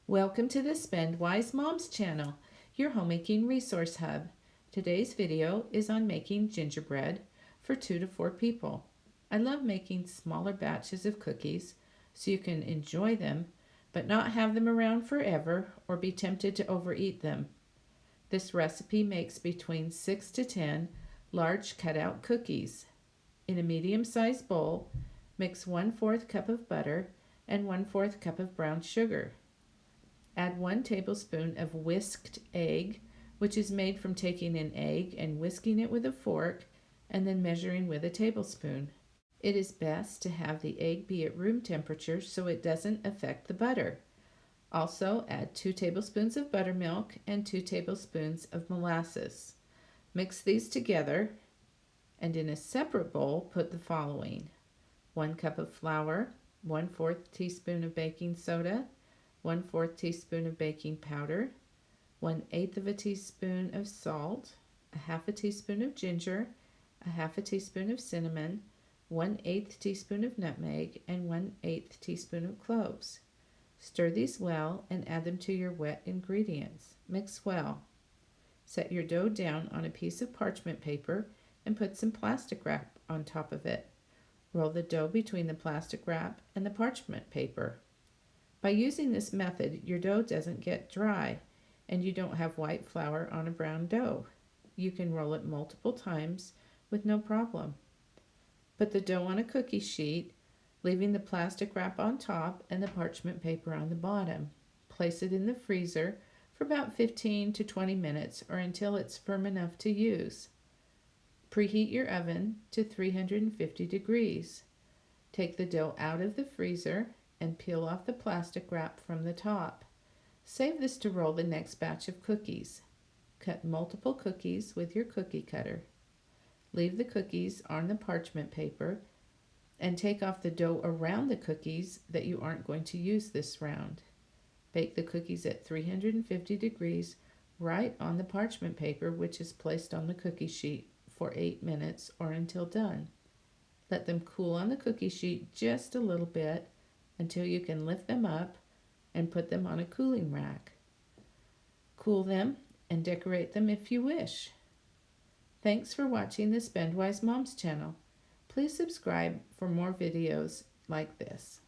Welcome to the Spend Wise Moms channel, your homemaking resource hub. Today's video is on making gingerbread for 2 to 4 people. I love making smaller batches of cookies so you can enjoy them, but not have them around forever or be tempted to overeat them. This recipe makes between 6 to 10 large cutout cookies. In a medium-sized bowl, mix 1/4 cup of butter and 1/4 cup of brown sugar. Add 1 tablespoon of whisked egg, which is made from taking an egg and whisking it with a fork and then measuring with a tablespoon. It is best to have the egg be at room temperature so it doesn't affect the butter. Also, add 2 tablespoons of buttermilk and 2 tablespoons of molasses. Mix these together, and in a separate bowl, put the following: 1 cup of flour, 1/4 teaspoon of baking soda, 1/4 teaspoon of baking powder, 1/8 of a teaspoon of salt, a half a teaspoon of ginger, a half a teaspoon of cinnamon, 1/8 teaspoon of nutmeg, and 1/8 teaspoon of cloves. Stir these well and add them to your wet ingredients. Mix well. Set your dough down on a piece of parchment paper and put some plastic wrap on top of it. Roll the dough between the plastic wrap and the parchment paper. By using this method, your dough doesn't get dry and you don't have white flour on a brown dough. You can roll it multiple times with no problem. Put the dough on a cookie sheet, leaving the plastic wrap on top and the parchment paper on the bottom. Place it in the freezer for about 15 to 20 minutes or until it's firm enough to use. Preheat your oven to 350 degrees. Take the dough out of the freezer and peel off the plastic wrap from the top. Save this to roll the next batch of cookies. Cut multiple cookies with your cookie cutter. Leave the cookies on the parchment paper and take off the dough around the cookies that you aren't going to use this round. Bake the cookies at 350 degrees right on the parchment paper, which is placed on the cookie sheet, for 8 minutes or until done. Let them cool on the cookie sheet just a little bit until you can lift them up and put them on a cooling rack. Cool them and decorate them if you wish. Thanks for watching the Spend Wise Moms channel. Please subscribe for more videos like this.